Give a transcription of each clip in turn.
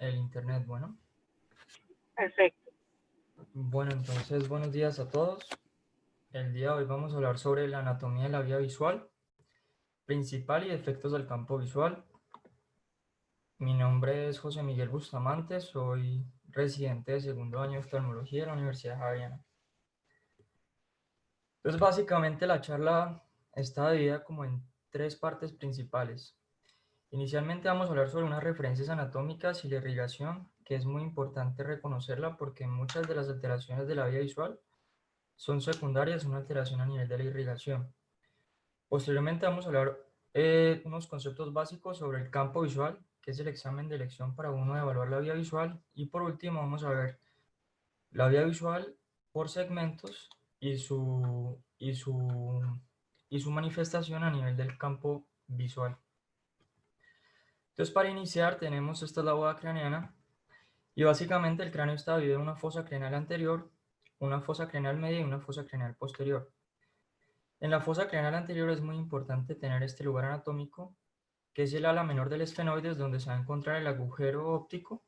el internet. Bueno, Perfecto. entonces buenos días a todos. El día de hoy vamos a hablar sobre la anatomía de la vía visual, principal y efectos del campo visual. Mi nombre es José Miguel Bustamante, soy residente de segundo año de oftalmología de la Universidad Javeriana. Entonces, básicamente la charla está dividida como en tres partes principales. Inicialmente vamos a hablar sobre unas referencias anatómicas y la irrigación, que es muy importante reconocerla porque muchas de las alteraciones de la vía visual son secundarias a una alteración a nivel de la irrigación. Posteriormente vamos a hablar unos conceptos básicos sobre el campo visual, que es el examen de elección para uno evaluar la vía visual. Y por último vamos a ver la vía visual por segmentos y su manifestación a nivel del campo visual. Entonces, para iniciar tenemos esta es la bóveda craneana y básicamente el cráneo está dividido en una fosa craneal anterior, una fosa craneal media y una fosa craneal posterior. En la fosa craneal anterior es muy importante tener este lugar anatómico, que es el ala menor del esfenoides, donde se va a encontrar el agujero óptico,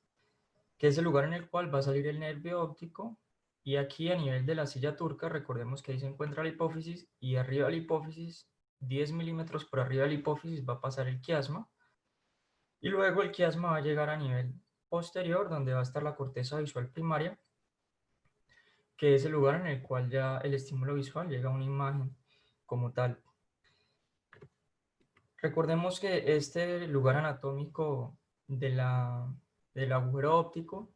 que es el lugar en el cual va a salir el nervio óptico. Y aquí a nivel de la silla turca, recordemos que ahí se encuentra la hipófisis y arriba de la hipófisis, 10 milímetros por arriba de la hipófisis, va a pasar el quiasma. Y luego el quiasma va a llegar a nivel posterior, donde va a estar la corteza visual primaria, que es el lugar en el cual ya el estímulo visual llega a una imagen como tal. Recordemos que este lugar anatómico del agujero óptico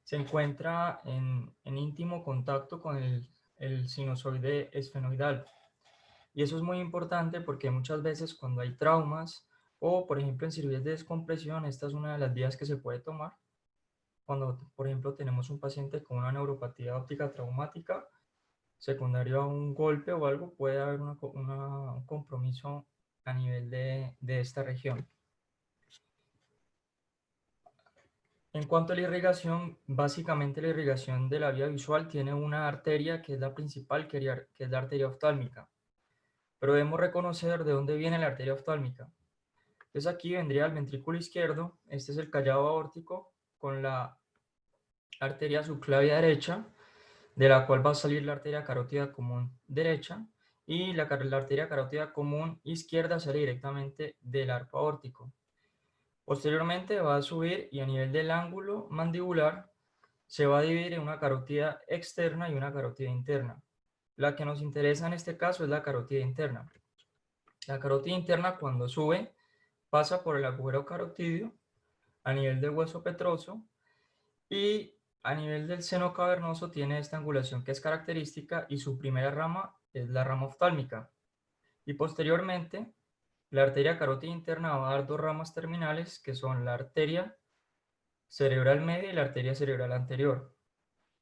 se encuentra en íntimo contacto con el sinusoide esfenoidal. Y eso es muy importante porque muchas veces cuando hay traumas o, por ejemplo, en cirugías de descompresión, esta es una de las vías que se puede tomar. Cuando, por ejemplo, tenemos un paciente con una neuropatía óptica traumática, secundario a un golpe o algo, puede haber un compromiso a nivel de esta región. En cuanto a la irrigación, básicamente la irrigación de la vía visual tiene una arteria que es la principal, que es la arteria oftálmica. Pero debemos reconocer de dónde viene la arteria oftálmica. Entonces aquí vendría el ventrículo izquierdo, este es el callado aórtico con la arteria subclavia derecha, de la cual va a salir la arteria carótida común derecha, y la arteria carótida común izquierda sale directamente del arco aórtico. Posteriormente va a subir y a nivel del ángulo mandibular se va a dividir en una carótida externa y una carótida interna. La que nos interesa en este caso es la carótida interna. La carótida interna, cuando sube, pasa por el agujero carotidio a nivel del hueso petroso y a nivel del seno cavernoso tiene esta angulación que es característica y su primera rama es la rama oftálmica. Y posteriormente, la arteria carótida interna va a dar dos ramas terminales que son la arteria cerebral media y la arteria cerebral anterior.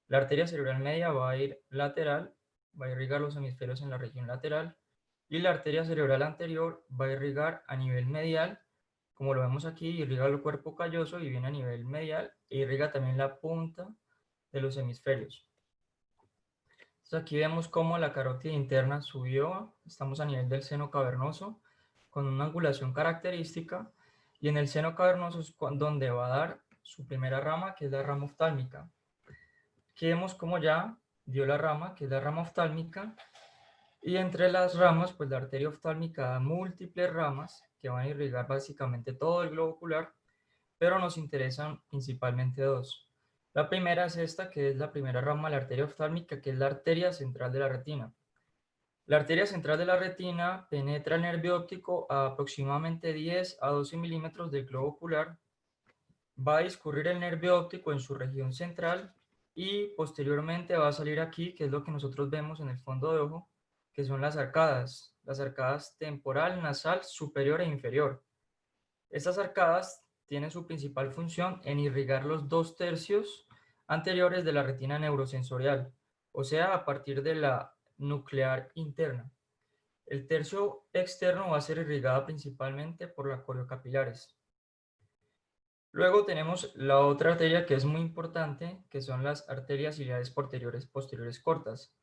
La arteria cerebral media va a ir lateral, va a irrigar los hemisferios en la región lateral, y la arteria cerebral anterior va a irrigar a nivel medial, como lo vemos aquí, irriga el cuerpo calloso y viene a nivel medial, e irriga también la punta de los hemisferios. Entonces aquí vemos cómo la carótida interna subió, estamos a nivel del seno cavernoso, con una angulación característica, y en el seno cavernoso es donde va a dar su primera rama, que es la rama oftálmica. Aquí vemos cómo ya dio la rama, que es la rama oftálmica, y entre las ramas, pues la arteria oftálmica da múltiples ramas que van a irrigar básicamente todo el globo ocular, pero nos interesan principalmente dos. La primera es esta, que es la primera rama de la arteria oftálmica, que es la arteria central de la retina. La arteria central de la retina penetra el nervio óptico a aproximadamente 10 a 12 milímetros del globo ocular, va a discurrir el nervio óptico en su región central y posteriormente va a salir aquí, que es lo que nosotros vemos en el fondo de ojo, que son las arcadas temporal, nasal, superior e inferior. Estas arcadas tienen su principal función en irrigar los 2/3 anteriores de la retina neurosensorial, o sea, a partir de la nuclear interna. El tercio externo va a ser irrigada principalmente por las coriocapilares. Luego tenemos la otra arteria que es muy importante, que son las arterias ciliares posteriores cortas.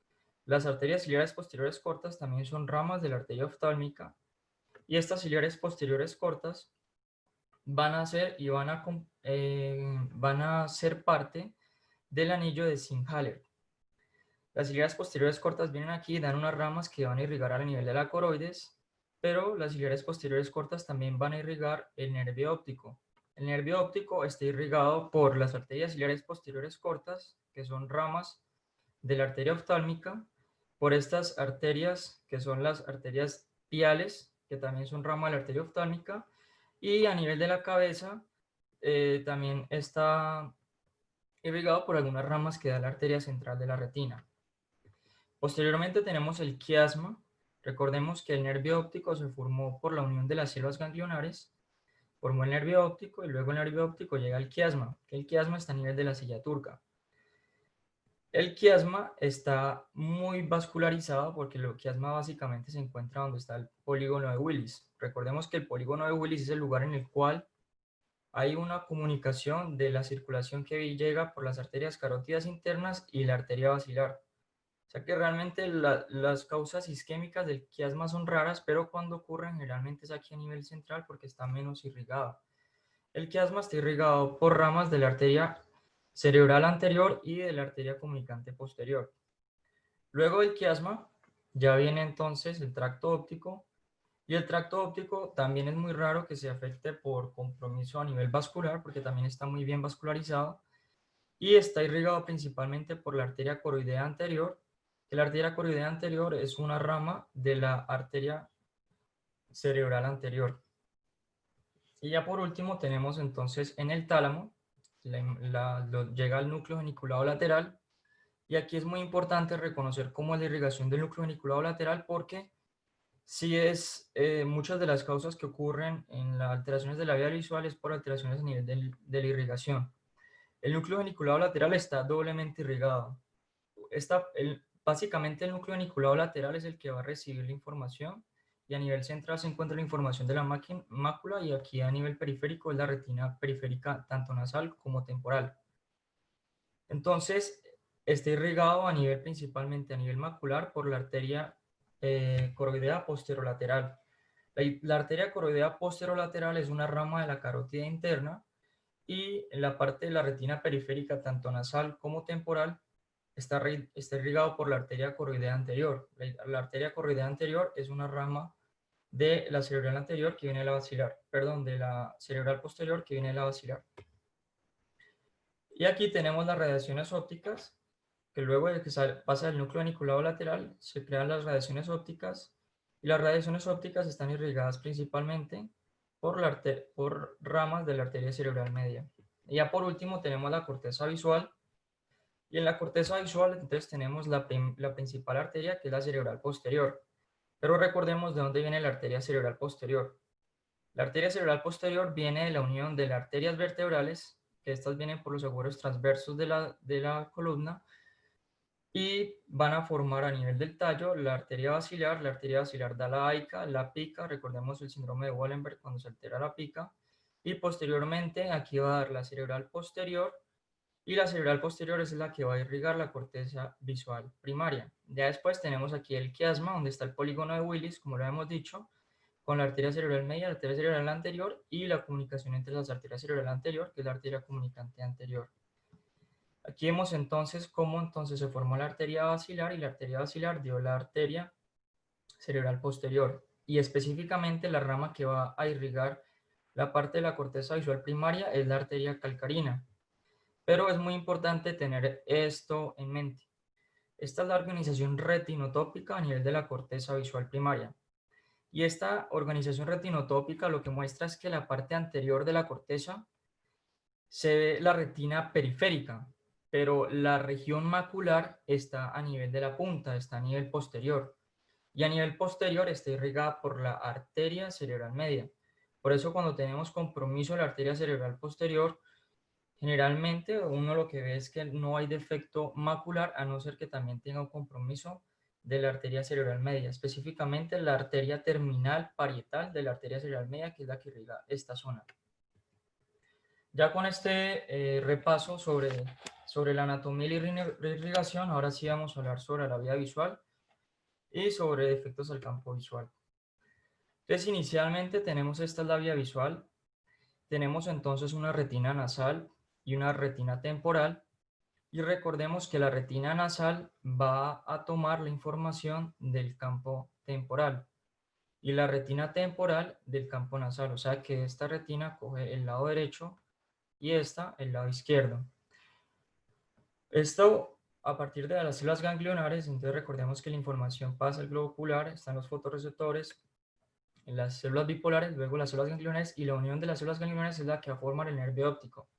Las arterias ciliares posteriores cortas también son ramas de la arteria oftálmica, y estas ciliares posteriores cortas van a ser y van van a ser parte del anillo de Simbhaler. Las ciliares posteriores cortas vienen aquí y dan unas ramas que van a irrigar al nivel de la coroides, pero las ciliares posteriores cortas también van a irrigar el nervio óptico. El nervio óptico está irrigado por las arterias ciliares posteriores cortas, que son ramas de la arteria oftálmica, por estas arterias que son las arterias piales, que también son rama de la arteria oftálmica, y a nivel de la cabeza también está irrigado por algunas ramas que da la arteria central de la retina. Posteriormente tenemos el quiasma. Recordemos que el nervio óptico se formó por la unión de las células ganglionares, formó el nervio óptico y luego el nervio óptico llega al quiasma, que el quiasma está a nivel de la silla turca. El quiasma está muy vascularizado porque el quiasma básicamente se encuentra donde está el polígono de Willis. Recordemos que el polígono de Willis es el lugar en el cual hay una comunicación de la circulación que llega por las arterias carótidas internas y la arteria basilar. O sea que realmente las causas isquémicas del quiasma son raras, pero cuando ocurren generalmente es aquí a nivel central porque está menos irrigado. El quiasma está irrigado por ramas de la arteria cerebral anterior y de la arteria comunicante posterior. Luego del quiasma ya viene entonces el tracto óptico, y el tracto óptico también es muy raro que se afecte por compromiso a nivel vascular porque también está muy bien vascularizado y está irrigado principalmente por la arteria coroidea anterior, que la arteria coroidea anterior es una rama de la arteria cerebral anterior. Y ya por último tenemos entonces en el tálamo, llega al núcleo geniculado lateral, y aquí es muy importante reconocer cómo es la irrigación del núcleo geniculado lateral porque si es muchas de las causas que ocurren en las alteraciones de la vía visual es por alteraciones a nivel de la irrigación. El núcleo geniculado lateral está doblemente irrigado. Básicamente el núcleo geniculado lateral es el que va a recibir la información y a nivel central se encuentra la información de la mácula y aquí a nivel periférico es la retina periférica tanto nasal como temporal. Entonces está irrigado a nivel principalmente a nivel macular por la arteria coroidea posterolateral. La arteria coroidea posterolateral es una rama de la carótida interna y en la parte de la retina periférica tanto nasal como temporal está irrigado por la arteria coroidea anterior. La arteria coroidea anterior es una rama de la cerebral anterior que viene de la basilar, perdón, de la cerebral posterior que viene de la basilar. Y aquí tenemos las radiaciones ópticas, que luego de que pasa el núcleo geniculado lateral, se crean las radiaciones ópticas, y las radiaciones ópticas están irrigadas principalmente por ramas de la arteria cerebral media. Y ya por último tenemos la corteza visual, y en la corteza visual entonces tenemos la principal arteria, que es la cerebral posterior. Pero recordemos de dónde viene la arteria cerebral posterior. La arteria cerebral posterior viene de la unión de las arterias vertebrales, que estas vienen por los agujeros transversos de la columna, y van a formar a nivel del tallo la arteria basilar da la aica, la pica, recordemos el síndrome de Wallenberg cuando se altera la pica, y posteriormente aquí va a dar la cerebral posterior, y la cerebral posterior es la que va a irrigar la corteza visual primaria. Ya después tenemos aquí el quiasma, donde está el polígono de Willis, como lo hemos dicho, con la arteria cerebral media, la arteria cerebral anterior y la comunicación entre las arterias cerebral anterior, que es la arteria comunicante anterior. Aquí vemos entonces cómo entonces se formó la arteria basilar y la arteria basilar dio la arteria cerebral posterior y específicamente la rama que va a irrigar la parte de la corteza visual primaria es la arteria calcarina. Pero es muy importante tener esto en mente. Esta es la organización retinotópica a nivel de la corteza visual primaria. Y esta organización retinotópica lo que muestra es que la parte anterior de la corteza se ve la retina periférica, pero la región macular está a nivel de la punta, está a nivel posterior. Y a nivel posterior está irrigada por la arteria cerebral media. Por eso cuando tenemos compromiso de la arteria cerebral posterior, generalmente uno lo que ve es que no hay defecto macular a no ser que también tenga un compromiso de la arteria cerebral media, específicamente la arteria terminal parietal de la arteria cerebral media, que es la que irriga esta zona. Ya con este repaso sobre la anatomía y la irrigación, ahora sí vamos a hablar sobre la vía visual y sobre efectos al campo visual. Entonces, inicialmente tenemos esta es la vía visual. Tenemos entonces una retina nasal y una retina temporal. Y recordemos que la retina nasal va a tomar la información del campo temporal y la retina temporal del campo nasal. O sea que esta retina coge el lado derecho y esta el lado izquierdo. Esto a partir de las células ganglionares, entonces recordemos que la información pasa al globo ocular, están los fotorreceptores, en las células bipolares, luego las células ganglionares, y la unión de las células ganglionares es la que va a formar el nervio óptico.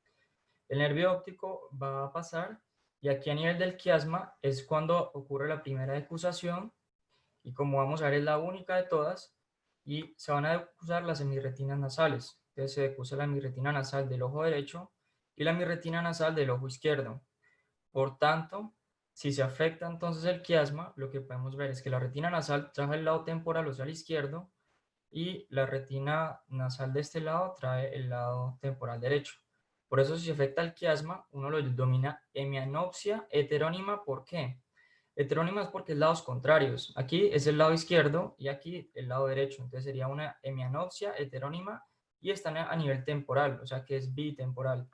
El nervio óptico va a pasar, y aquí a nivel del quiasma es cuando ocurre la primera decusación, y como vamos a ver es la única de todas, y se van a decusar las hemirretinas nasales. Entonces se decusa la hemirretina nasal del ojo derecho y la hemirretina nasal del ojo izquierdo. Por tanto, si se afecta entonces el quiasma, lo que podemos ver es que la retina nasal trae el lado temporal, o sea, el izquierdo, y la retina nasal de este lado trae el lado temporal derecho. Por eso, si se afecta el quiasma, uno lo denomina hemianopsia heterónima. ¿Por qué? Heterónima es porque es lados contrarios. Aquí es el lado izquierdo y aquí el lado derecho. Entonces sería una hemianopsia heterónima y están a nivel temporal, o sea que es bitemporal.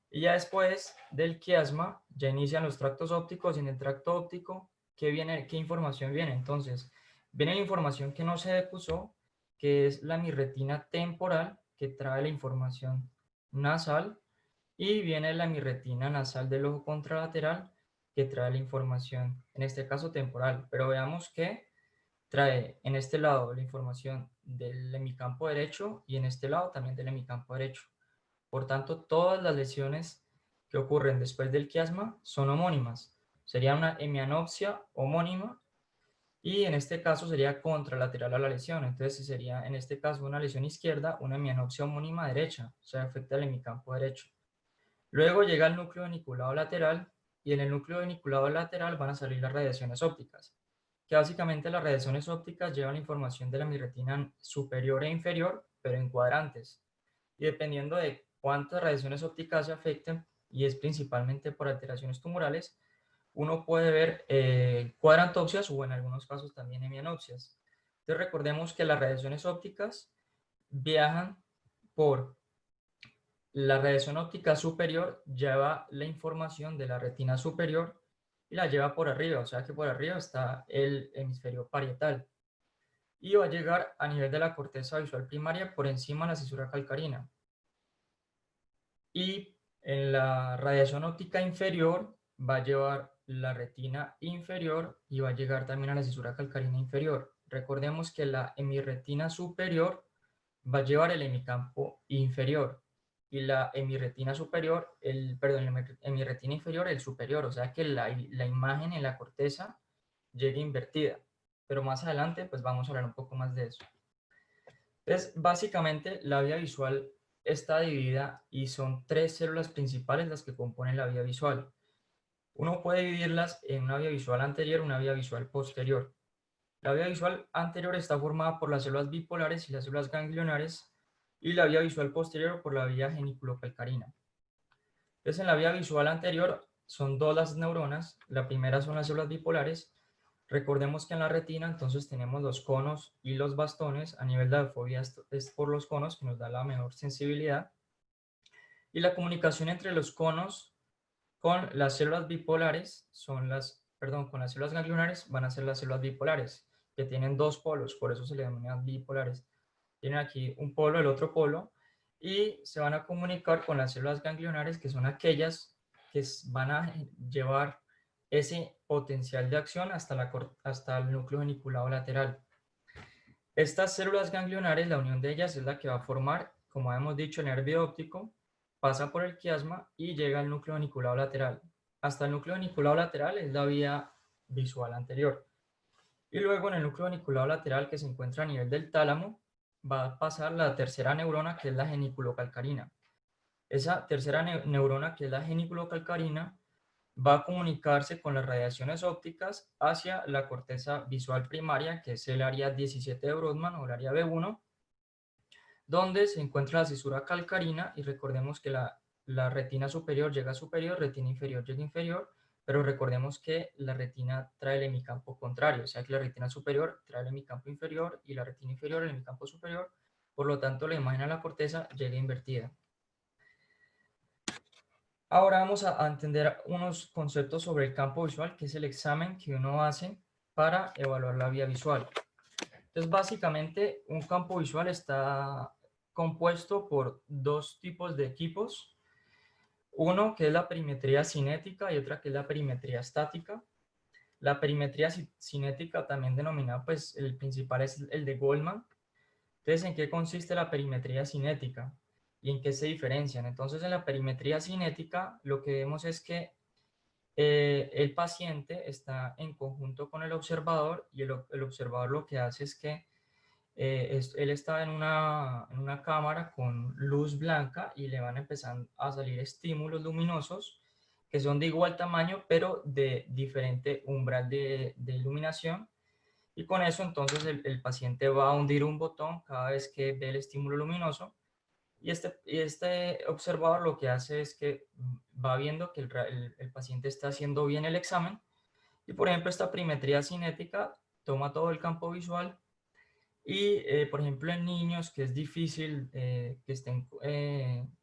Y ya después del quiasma, ya inician los tractos ópticos, y en el tracto óptico, ¿qué información viene? Entonces, viene la información que no se decusó, que es la mirretina temporal, que trae la información nasal, y viene la mirretina nasal del ojo contralateral, que trae la información, en este caso temporal. Pero veamos que trae en este lado la información del hemicampo derecho y en este lado también del hemicampo derecho. Por tanto, todas las lesiones que ocurren después del quiasma son homónimas. Sería una hemianopsia homónima y en este caso sería contralateral a la lesión. Entonces sería en este caso una lesión izquierda, una hemianopsia homónima derecha, o sea, afecta el hemicampo derecho. Luego llega el núcleo veniculado lateral y en el núcleo veniculado lateral van a salir las radiaciones ópticas, que básicamente las radiaciones ópticas llevan la información de la mirretina superior e inferior, pero en cuadrantes. Y dependiendo de cuántas radiaciones ópticas se afecten, y es principalmente por alteraciones tumorales, uno puede ver cuadrantopsias o en algunos casos también hemianopsias. Entonces recordemos que las radiaciones ópticas viajan por la radiación óptica superior, lleva la información de la retina superior y la lleva por arriba, o sea que por arriba está el hemisferio parietal y va a llegar a nivel de la corteza visual primaria por encima de la cisura calcarina. Y en la radiación óptica inferior va a llevar la retina inferior y va a llegar también a la cisura calcarina inferior. Recordemos que la hemirretina superior va a llevar el hemicampo inferior y la hemirretina superior, hemirretina inferior el superior, o sea que la imagen en la corteza llegue invertida. Pero más adelante pues vamos a hablar un poco más de eso. Entonces, básicamente la vía visual está dividida y son tres células principales las que componen la vía visual. Uno puede dividirlas en una vía visual anterior y una vía visual posterior. La vía visual anterior está formada por las células bipolares y las células ganglionares, y la vía visual posterior por la vía geniculocalcarina. Entonces, en la vía visual anterior son dos las neuronas. La primera son las células bipolares. Recordemos que en la retina entonces tenemos los conos y los bastones. A nivel de la fobia es por los conos que nos da la mejor sensibilidad. Y la comunicación entre los conos con las células bipolares con las células ganglionares van a ser las células bipolares, que tienen dos polos, por eso se le denominan bipolares. Tienen aquí un polo, el otro polo, y se van a comunicar con las células ganglionares, que son aquellas que van a llevar ese potencial de acción hasta el núcleo geniculado lateral. Estas células ganglionares, la unión de ellas es la que va a formar, como hemos dicho, el nervio óptico, pasa por el quiasma y llega al núcleo veniculado lateral. Hasta el núcleo veniculado lateral es la vía visual anterior. Y luego en el núcleo veniculado lateral, que se encuentra a nivel del tálamo, va a pasar la tercera neurona, que es la geniculocalcarina. Esa tercera neurona, que es la geniculocalcarina, va a comunicarse con las radiaciones ópticas hacia la corteza visual primaria, que es el área 17 de Brodmann o el área B1, donde se encuentra la cisura calcarina, y recordemos que la retina superior llega a superior, retina inferior llega a inferior, pero recordemos que la retina trae el hemicampo contrario, o sea que la retina superior trae el hemicampo inferior y la retina inferior el hemicampo superior, por lo tanto la imagen a la corteza llega invertida. Ahora vamos a entender unos conceptos sobre el campo visual, que es el examen que uno hace para evaluar la vía visual. Entonces, básicamente, un campo visual está compuesto por dos tipos de equipos. Uno que es la perimetría cinética y otra que es la perimetría estática. La perimetría cinética, también denominada, pues el principal es el de Goldman. Entonces, ¿en qué consiste la perimetría cinética? ¿Y en qué se diferencian? Entonces, en la perimetría cinética, lo que vemos es que el paciente está en conjunto con el observador y el observador lo que hace es que él está en una cámara con luz blanca y le van empezando a salir estímulos luminosos que son de igual tamaño pero de diferente umbral de iluminación, y con eso entonces el paciente va a hundir un botón cada vez que ve el estímulo luminoso, y este observador lo que hace es que va viendo que el paciente está haciendo bien el examen, y por ejemplo esta perimetría cinética toma todo el campo visual. Y, por ejemplo, en niños que es difícil que estén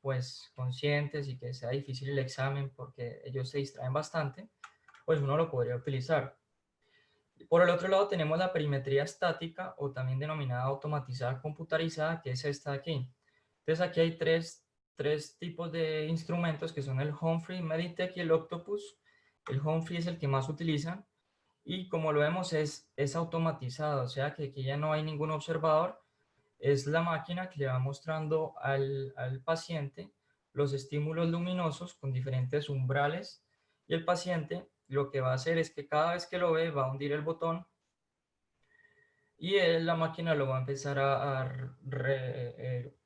pues conscientes y que sea difícil el examen porque ellos se distraen bastante, pues uno lo podría utilizar. Por el otro lado tenemos la perimetría estática, o también denominada automatizada computarizada, que es esta de aquí. Entonces aquí hay tres tipos de instrumentos que son el Humphrey, Meditech y el Octopus. El Humphrey es el que más utilizan y, como lo vemos, es automatizado, o sea que aquí ya no hay ningún observador. Es la máquina que le va mostrando al paciente los estímulos luminosos con diferentes umbrales, y el paciente lo que va a hacer es que cada vez que lo ve va a hundir el botón, y la máquina lo va a empezar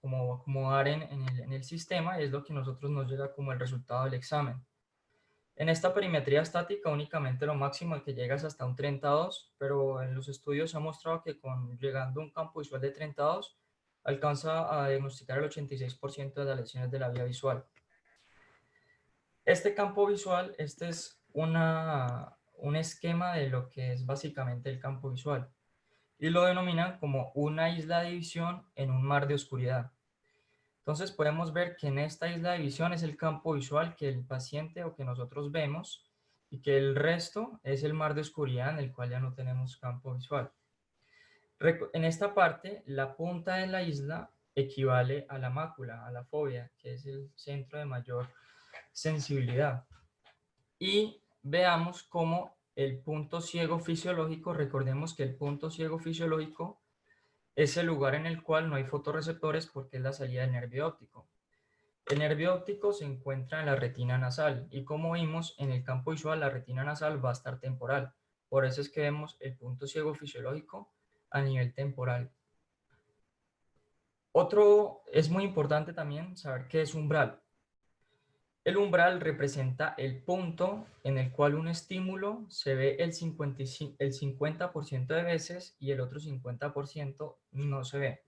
como acomodar en el sistema, y es lo que a nosotros nos llega como el resultado del examen. En esta perimetría estática únicamente lo máximo que llega es hasta un 32, pero en los estudios se ha mostrado que llegando a un campo visual de 32 alcanza a diagnosticar el 86% de las lesiones de la vía visual. Este campo visual, este es un esquema de lo que es básicamente el campo visual, y lo denominan como una isla de visión en un mar de oscuridad. Entonces podemos ver que en esta isla de visión es el campo visual que el paciente o que nosotros vemos, y que el resto es el mar de oscuridad en el cual ya no tenemos campo visual. En esta parte, la punta de la isla equivale a la mácula, a la fóvea, que es el centro de mayor sensibilidad. Y veamos cómo el punto ciego fisiológico, recordemos que el punto ciego fisiológico es el lugar en el cual no hay fotorreceptores porque es la salida del nervio óptico. El nervio óptico se encuentra en la retina nasal, y como vimos en el campo visual, la retina nasal va a estar temporal. Por eso es que vemos el punto ciego fisiológico a nivel temporal. Es muy importante también saber qué es umbral. El umbral representa el punto en el cual un estímulo se ve el 50% de veces y el otro 50% no se ve.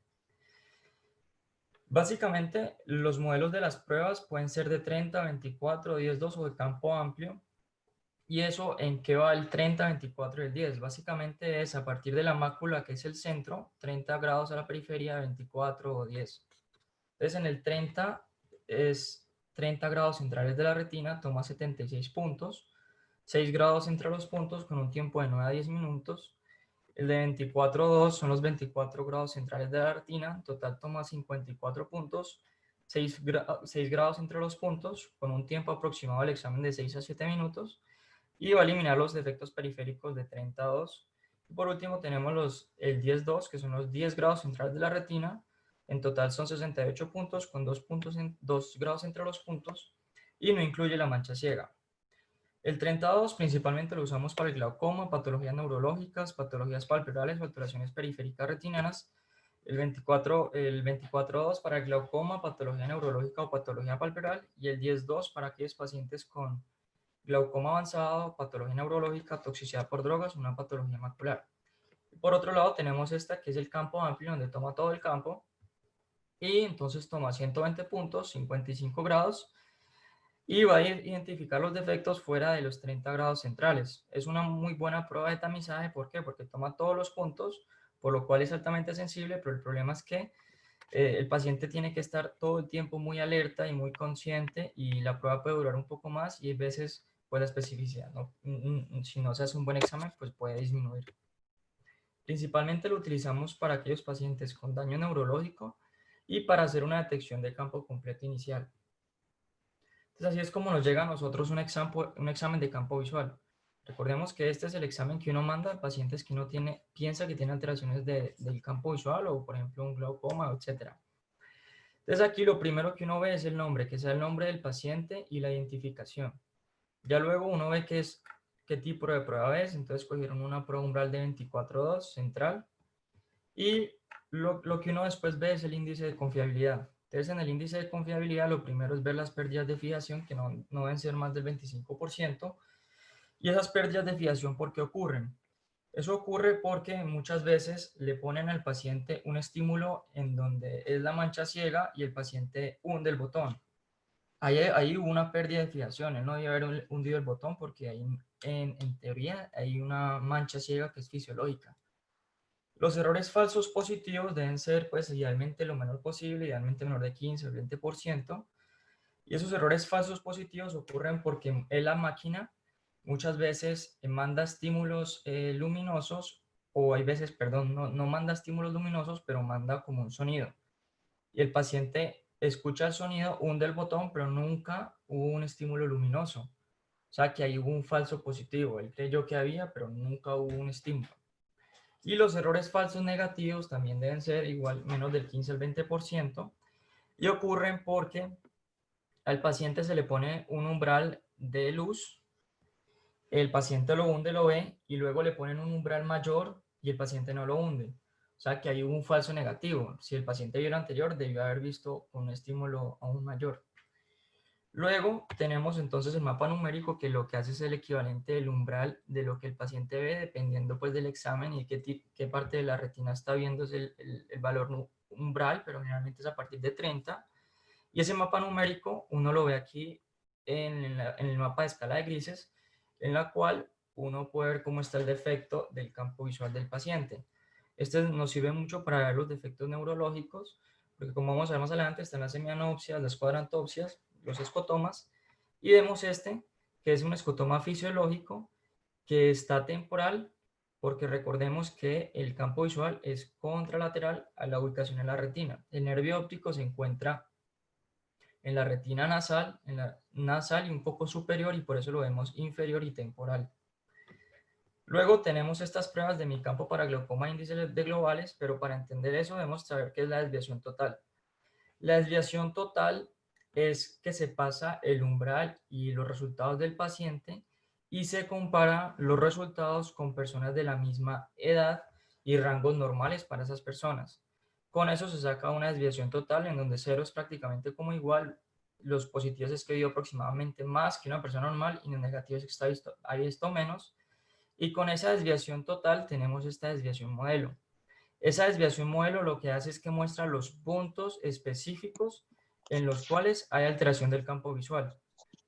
Básicamente, los modelos de las pruebas pueden ser de 30, 24, 10, 2 o de campo amplio. ¿Y eso en qué va el 30, 24 y el 10? Básicamente es a partir de la mácula, que es el centro, 30 grados a la periferia, 24 o 10. Entonces, en el 30 es 30 grados centrales de la retina, toma 76 puntos, 6 grados entre los puntos con un tiempo de 9 a 10 minutos. El de 24,2 son los 24 grados centrales de la retina, en total toma 54 puntos, 6 grados entre los puntos, con un tiempo aproximado del examen de 6 a 7 minutos, y va a eliminar los defectos periféricos de 32. Y por último tenemos el 10,2, que son los 10 grados centrales de la retina, en total son 68 puntos, con 2 grados entre los puntos, y no incluye la mancha ciega. El 32 principalmente lo usamos para el glaucoma, patologías neurológicas, patologías palpebrales o alteraciones periféricas retinianas. El 24,2 para el glaucoma, patología neurológica o patología palpebral. Y el 10,2 para aquellos pacientes con glaucoma avanzado, patología neurológica, toxicidad por drogas, una patología macular. Por otro lado tenemos esta, que es el campo amplio, donde toma todo el campo. Y entonces toma 120 puntos, 55 grados, y va a identificar los defectos fuera de los 30 grados centrales. Es una muy buena prueba de tamizaje. ¿Por qué? Porque toma todos los puntos, por lo cual es altamente sensible, pero el problema es que El paciente tiene que estar todo el tiempo muy alerta y muy consciente y la prueba puede durar un poco más y a veces pues la especificidad, ¿no? Si no se hace un buen examen, pues puede disminuir. Principalmente lo utilizamos para aquellos pacientes con daño neurológico y para hacer una detección de campo completo inicial. Entonces así es como nos llega a nosotros un examen de campo visual. Recordemos que este es el examen que uno manda a pacientes que uno piensa que tienen alteraciones del campo visual o por ejemplo un glaucoma, etc. Entonces aquí lo primero que uno ve es el nombre, que sea el nombre del paciente y la identificación. Ya luego uno ve qué tipo de prueba es, entonces cogieron una prueba umbral de 24,2 central y lo que uno después ve es el índice de confiabilidad. Entonces en el índice de confiabilidad lo primero es ver las pérdidas de fijación que no deben ser más del 25% y esas pérdidas de fijación ¿por qué ocurren? Eso ocurre porque muchas veces le ponen al paciente un estímulo en donde es la mancha ciega y el paciente hunde el botón. Ahí hubo una pérdida de fijación, él no debe haber hundido el botón porque ahí, en teoría hay una mancha ciega que es fisiológica. Los errores falsos positivos deben ser pues idealmente lo menor posible, idealmente menor de 15 o 20%. Y esos errores falsos positivos ocurren porque en la máquina muchas veces manda estímulos luminosos o hay veces, perdón, no manda estímulos luminosos, pero manda como un sonido. Y el paciente escucha el sonido, hunde el botón, pero nunca hubo un estímulo luminoso. O sea que ahí hubo un falso positivo. Él creyó que había, pero nunca hubo un estímulo. Y los errores falsos negativos también deben ser igual menos del 15 al 20% y ocurren porque al paciente se le pone un umbral de luz, el paciente lo hunde, lo ve, y luego le ponen un umbral mayor y el paciente no lo hunde. O sea que hay un falso negativo. Si el paciente vio el anterior, debió haber visto un estímulo aún mayor. Luego tenemos entonces el mapa numérico que lo que hace es el equivalente del umbral de lo que el paciente ve dependiendo pues del examen y qué parte de la retina está viendo es el valor umbral, pero generalmente es a partir de 30. Y ese mapa numérico uno lo ve aquí en el mapa de escala de grises, en la cual uno puede ver cómo está el defecto del campo visual del paciente. Este nos sirve mucho para ver los defectos neurológicos, porque como vamos a ver más adelante, están las semianopsias, las cuadrantopsias, los escotomas, y vemos este, que es un escotoma fisiológico, que está temporal, porque recordemos que el campo visual es contralateral a la ubicación en la retina. El nervio óptico se encuentra en la retina nasal, en la nasal y un poco superior y por eso lo vemos inferior y temporal. Luego tenemos estas pruebas de mi campo para glaucoma índice de globales, pero para entender eso debemos saber qué es la desviación total. La desviación total es que se pasa el umbral y los resultados del paciente y se compara los resultados con personas de la misma edad y rangos normales para esas personas. Con eso se saca una desviación total en donde cero es prácticamente como igual, los positivos es que dio aproximadamente más que una persona normal y los negativos es que ha visto menos. Y con esa desviación total tenemos esta desviación modelo. Esa desviación modelo lo que hace es que muestra los puntos específicos en los cuales hay alteración del campo visual.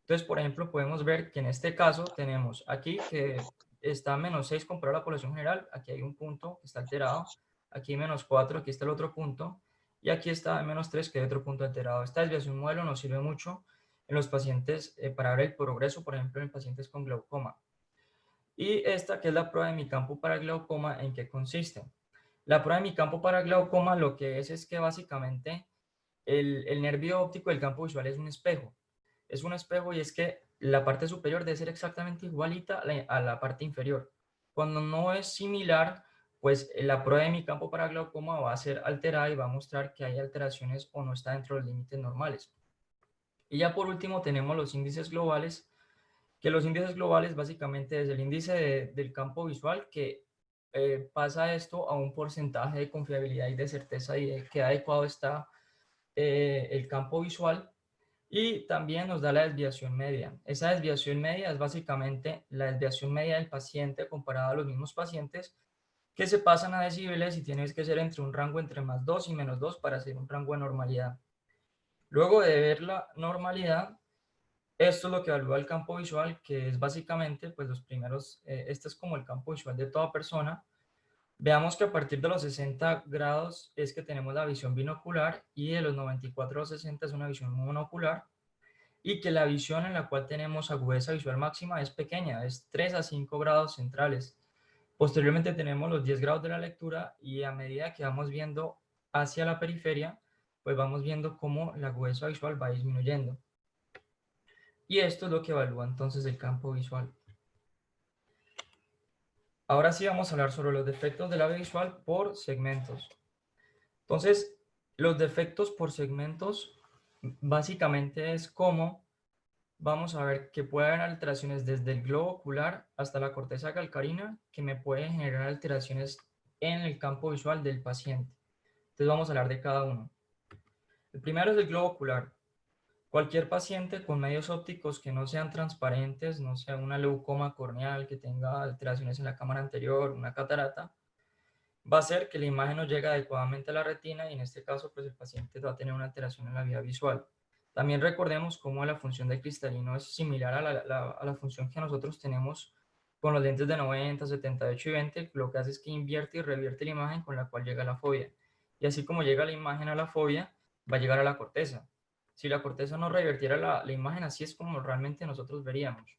Entonces, por ejemplo, podemos ver que en este caso tenemos aquí que está menos 6 comparado a la población general, aquí hay un punto que está alterado, aquí menos 4, aquí está el otro punto, y aquí está menos 3, que hay otro punto alterado. Esta desviación modelo nos sirve mucho en los pacientes para ver el progreso, por ejemplo, en pacientes con glaucoma. Y esta que es la prueba de mi campo para glaucoma, ¿en qué consiste? La prueba de mi campo para glaucoma lo que es que básicamente el nervio óptico del campo visual es un espejo. Es un espejo y es que la parte superior debe ser exactamente igualita a la parte inferior. Cuando no es similar, pues la prueba de mi campo para glaucoma va a ser alterada y va a mostrar que hay alteraciones o no está dentro de los límites normales. Y ya por último tenemos los índices globales, que los índices globales básicamente es el índice del campo visual que pasa esto a un porcentaje de confiabilidad y de certeza y de qué adecuado está el campo visual, y también nos da la desviación media. Esa desviación media es básicamente la desviación media del paciente comparada a los mismos pacientes que se pasan a decibeles y tienes que ser entre un rango entre más 2 y menos 2 para hacer un rango de normalidad. Luego de ver la normalidad, esto es lo que evalúa el campo visual, que es básicamente, pues los primeros, este es como el campo visual de toda persona. Veamos que a partir de los 60 grados es que tenemos la visión binocular y de los 94 a los 60 es una visión monocular y que la visión en la cual tenemos agudeza visual máxima es pequeña, es 3 a 5 grados centrales. Posteriormente tenemos los 10 grados de la lectura y a medida que vamos viendo hacia la periferia, pues vamos viendo cómo la agudeza visual va disminuyendo. Y esto es lo que evalúa entonces el campo visual. Ahora sí vamos a hablar sobre los defectos de la visual por segmentos. Entonces, los defectos por segmentos básicamente es cómo vamos a ver que puede haber alteraciones desde el globo ocular hasta la corteza calcarina que me pueden generar alteraciones en el campo visual del paciente. Entonces vamos a hablar de cada uno. El primero es el globo ocular. Cualquier paciente con medios ópticos que no sean transparentes, no sea una leucoma corneal que tenga alteraciones en la cámara anterior, una catarata, va a ser que la imagen no llega adecuadamente a la retina y en este caso pues el paciente va a tener una alteración en la vía visual. También recordemos cómo la función del cristalino es similar a la función que nosotros tenemos con los lentes de 90, 78 y 20, lo que hace es que invierte y revierte la imagen con la cual llega la fobia. Y así como llega la imagen a la fobia, va a llegar a la corteza. Si la corteza no revertiera la imagen, así es como realmente nosotros veríamos.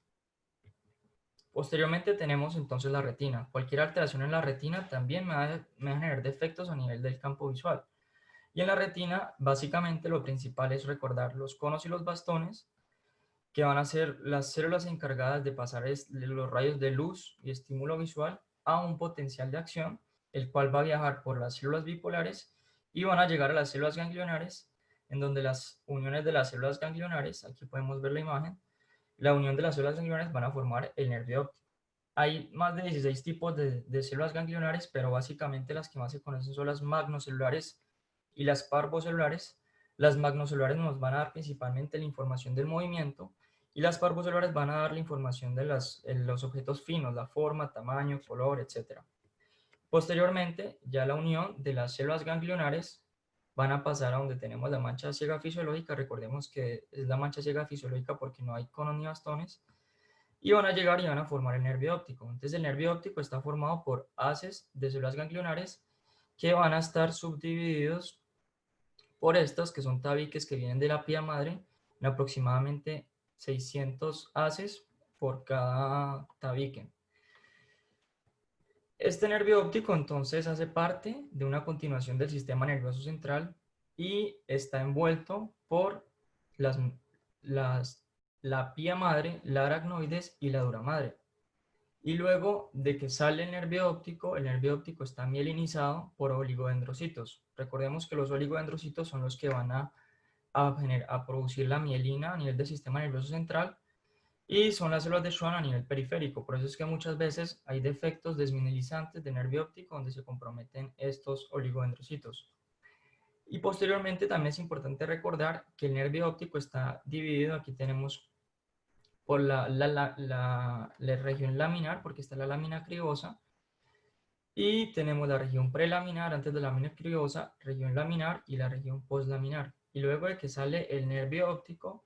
Posteriormente tenemos entonces la retina. Cualquier alteración en la retina también me va a generar defectos a nivel del campo visual. Y en la retina, básicamente lo principal es recordar los conos y los bastones, que van a ser las células encargadas de pasar los rayos de luz y estímulo visual a un potencial de acción, el cual va a viajar por las células bipolares y van a llegar a las células ganglionares, en donde las uniones de las células ganglionares, aquí podemos ver la imagen, la unión de las células ganglionares van a formar el nervio óptico. Hay más de 16 tipos de células ganglionares, pero básicamente las que más se conocen son las magnocelulares y las parvocelulares. Las magnocelulares nos van a dar principalmente la información del movimiento y las parvocelulares van a dar la información de los objetos finos, la forma, tamaño, color, etc. Posteriormente, ya la unión de las células ganglionares van a pasar a donde tenemos la mancha ciega fisiológica. Recordemos que es la mancha ciega fisiológica porque no hay conos ni bastones y van a llegar y van a formar el nervio óptico. Entonces el nervio óptico está formado por haces de células ganglionares que van a estar subdivididos por estos que son tabiques que vienen de la pía madre, en aproximadamente 600 haces por cada tabique. Este nervio óptico entonces hace parte de una continuación del sistema nervioso central y está envuelto por las, la pía madre, la aracnoides y la dura madre. Y luego de que sale el nervio óptico está mielinizado por oligodendrocitos. Recordemos que los oligodendrocitos son los que van a producir la mielina a nivel del sistema nervioso central y son las células de Schwann a nivel periférico. Por eso es que muchas veces hay defectos desmielizantes de nervio óptico donde se comprometen estos oligodendrocitos. Y posteriormente también es importante recordar que el nervio óptico está dividido, aquí tenemos por la región laminar, porque está la lámina cribosa, y tenemos la región prelaminar antes de la lámina cribosa, región laminar y la región postlaminar. Y luego de que sale el nervio óptico,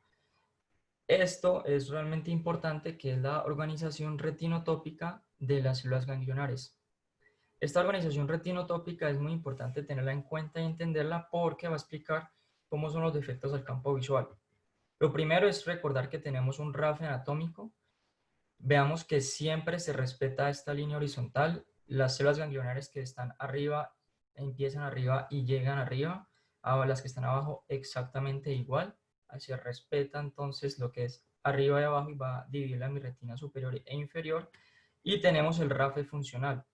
esto es realmente importante, que es la organización retinotópica de las células ganglionares. Esta organización retinotópica es muy importante tenerla en cuenta y entenderla porque va a explicar cómo son los defectos del campo visual. Lo primero es recordar que tenemos un RAFE anatómico. Veamos que siempre se respeta esta línea horizontal. Las células ganglionares que están arriba empiezan arriba y llegan arriba. A las que están abajo exactamente igual. Se respeta entonces lo que es arriba y abajo y va a dividir la retina superior e inferior. Y tenemos el RAFE funcional.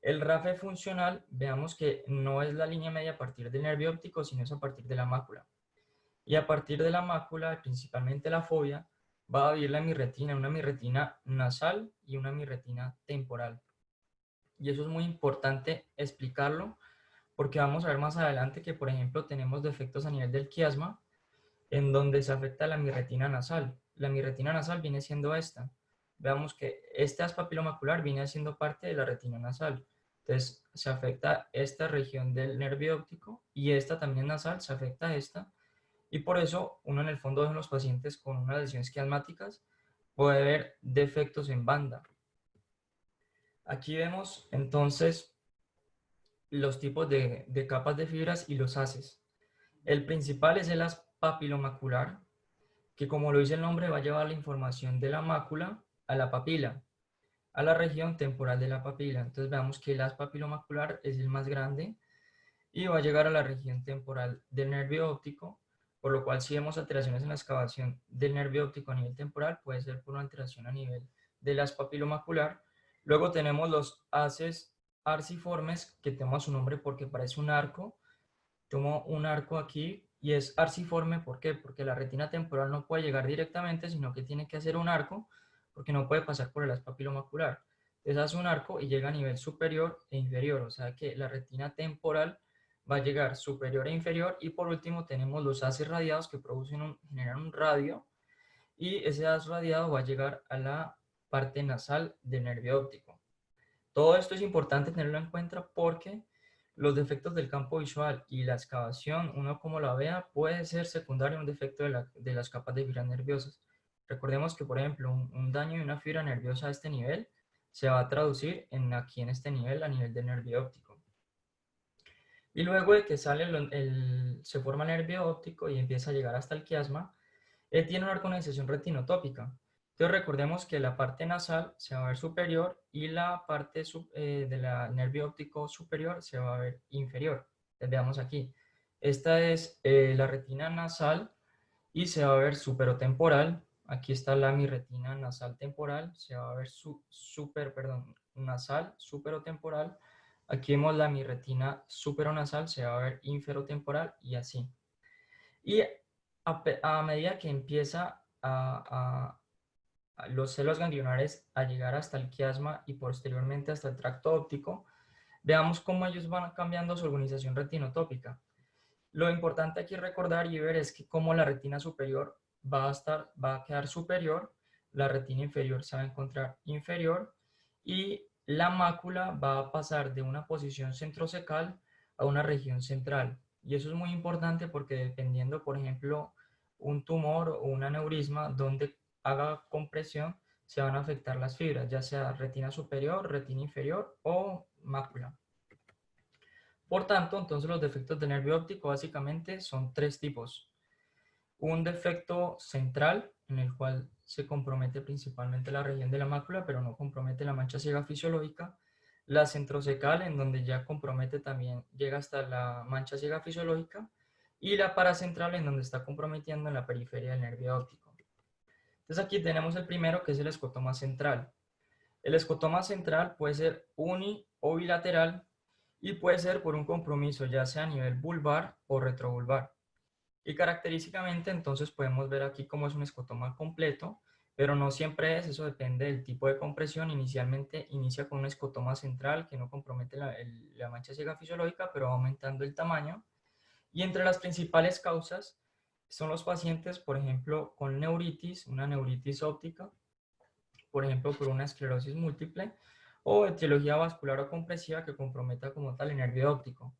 El RAFE funcional, veamos que no es la línea media a partir del nervio óptico, sino es a partir de la mácula. Y a partir de la mácula, principalmente la fobia, va a vivir la mirretina, una mirretina nasal y una mirretina temporal. Y eso es muy importante explicarlo porque vamos a ver más adelante que, por ejemplo, tenemos defectos a nivel del quiasma en donde se afecta la mirretina nasal. La mirretina nasal viene siendo esta. Veamos que este haz papilomacular viene siendo parte de la retina nasal. Entonces se afecta esta región del nervio óptico y esta también nasal se afecta a esta. Y por eso uno en el fondo de los pacientes con unas lesiones quiasmáticas puede ver defectos en banda. Aquí vemos entonces los tipos de capas de fibras y los haces. El principal es el haz papilomacular, que como lo dice el nombre va a llevar la información de la mácula a la papila, a la región temporal de la papila. Entonces veamos que el haz papilomacular es el más grande y va a llegar a la región temporal del nervio óptico, por lo cual si vemos alteraciones en la excavación del nervio óptico a nivel temporal, puede ser por una alteración a nivel del haz papilomacular. Luego tenemos los haces arciformes, que toma su nombre porque parece un arco. Tomo un arco aquí y es arciforme, ¿por qué? Porque la retina temporal no puede llegar directamente, sino que tiene que hacer un arco, porque no puede pasar por el haz papilomacular. Entonces hace un arco y llega a nivel superior e inferior, o sea que la retina temporal va a llegar superior e inferior, y por último tenemos los haces radiados que generan un radio, y ese haz radiado va a llegar a la parte nasal del nervio óptico. Todo esto es importante tenerlo en cuenta porque los defectos del campo visual y la excavación, uno como la vea, puede ser secundario a un defecto de las capas de fibras nerviosas. Recordemos que, por ejemplo, un daño de una fibra nerviosa a este nivel se va a traducir aquí en este nivel, a nivel del nervio óptico. Y luego de que sale se forma el nervio óptico y empieza a llegar hasta el quiasma, él tiene una organización retinotópica. Entonces recordemos que la parte nasal se va a ver superior y la parte del nervio óptico superior se va a ver inferior. Entonces, veamos aquí. Esta es la retina nasal y se va a ver superotemporal. Aquí está la mi retina nasal temporal, se va a ver nasal superotemporal. Aquí vemos la mi retina superonasal, se va a ver inferotemporal y así. Y a medida que empieza a los celos ganglionares a llegar hasta el quiasma y posteriormente hasta el tracto óptico, veamos cómo ellos van cambiando su organización retinotópica. Lo importante aquí recordar y ver es que como la retina superior va a quedar superior, la retina inferior se va a encontrar inferior y la mácula va a pasar de una posición centrocecal a una región central. Y eso es muy importante porque dependiendo, por ejemplo, un tumor o un aneurisma donde haga compresión, se van a afectar las fibras, ya sea retina superior, retina inferior o mácula. Por tanto, entonces los defectos del nervio óptico básicamente son tres tipos. Un defecto central, en el cual se compromete principalmente la región de la mácula, pero no compromete la mancha ciega fisiológica. La centrocecal, en donde ya compromete también, llega hasta la mancha ciega fisiológica. Y la paracentral, en donde está comprometiendo en la periferia del nervio óptico. Entonces aquí tenemos el primero, que es el escotoma central. El escotoma central puede ser uni o bilateral y puede ser por un compromiso ya sea a nivel vulvar o retrovulvar. Y característicamente entonces podemos ver aquí cómo es un escotoma completo, pero no siempre es, eso depende del tipo de compresión. Inicialmente inicia con un escotoma central que no compromete la mancha ciega fisiológica, pero va aumentando el tamaño. Y entre las principales causas son los pacientes, por ejemplo, con neuritis, una neuritis óptica, por ejemplo, por una esclerosis múltiple, o etiología vascular o compresiva que comprometa como tal el nervio óptico.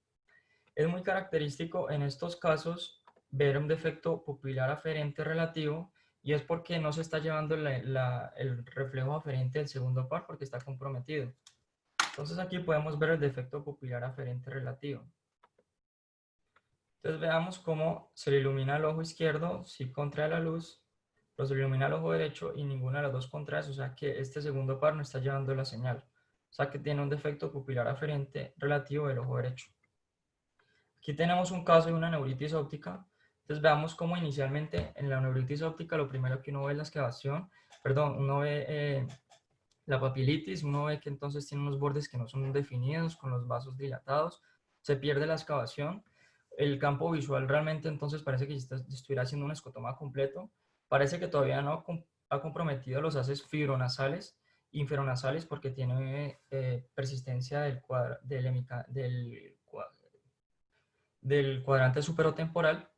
Es muy característico en estos casos ver un defecto pupilar aferente relativo, y es porque no se está llevando el reflejo aferente del segundo par porque está comprometido. Entonces aquí podemos ver el defecto pupilar aferente relativo. Entonces veamos cómo se le ilumina el ojo izquierdo, si contrae la luz, pero se le ilumina el ojo derecho y ninguna de las dos contrae, o sea que este segundo par no está llevando la señal. O sea que tiene un defecto pupilar aferente relativo del ojo derecho. Aquí tenemos un caso de una neuritis óptica. Entonces veamos cómo inicialmente en la neuritis óptica lo primero que uno ve es la excavación, perdón, uno ve la papilitis, uno ve que entonces tiene unos bordes que no son definidos, con los vasos dilatados, se pierde la excavación, el campo visual realmente entonces parece que estuviera haciendo un escotoma completo, parece que todavía no ha comprometido los haces fibronasales, inferonasales, porque tiene persistencia del cuadrante superotemporal,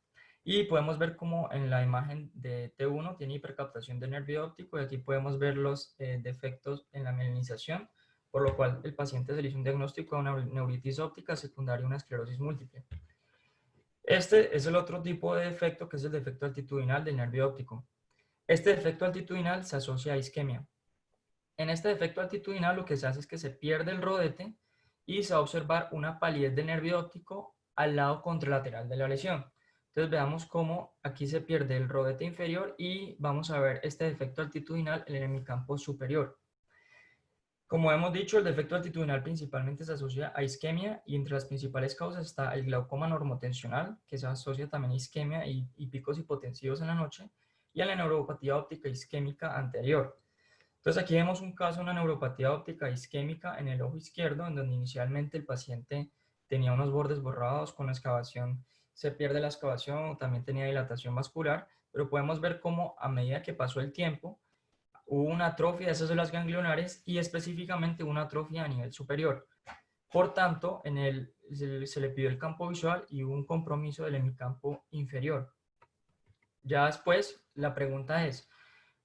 y podemos ver como en la imagen de T1 tiene hipercaptación del nervio óptico, y aquí podemos ver los defectos en la mielinización, por lo cual el paciente se le hizo un diagnóstico de una neuritis óptica secundaria a una esclerosis múltiple. Este es el otro tipo de defecto, que es el defecto altitudinal del nervio óptico. Este defecto altitudinal se asocia a isquemia. En este defecto altitudinal lo que se hace es que se pierde el rodete y se va a observar una palidez del nervio óptico al lado contralateral de la lesión. Entonces veamos cómo aquí se pierde el rodete inferior y vamos a ver este defecto altitudinal en el hemicampo superior. Como hemos dicho, el defecto altitudinal principalmente se asocia a isquemia y entre las principales causas está el glaucoma normotensional, que se asocia también a isquemia y picos hipotensivos en la noche, y a la neuropatía óptica isquémica anterior. Entonces aquí vemos un caso de una neuropatía óptica isquémica en el ojo izquierdo, en donde inicialmente el paciente tenía unos bordes borrados con la excavación, se pierde la excavación, también tenía dilatación vascular, pero podemos ver cómo a medida que pasó el tiempo, hubo una atrofia de esas células ganglionares y específicamente una atrofia a nivel superior. Por tanto, se le pidió el campo visual y hubo un compromiso del hemicampo inferior. Ya después, la pregunta es,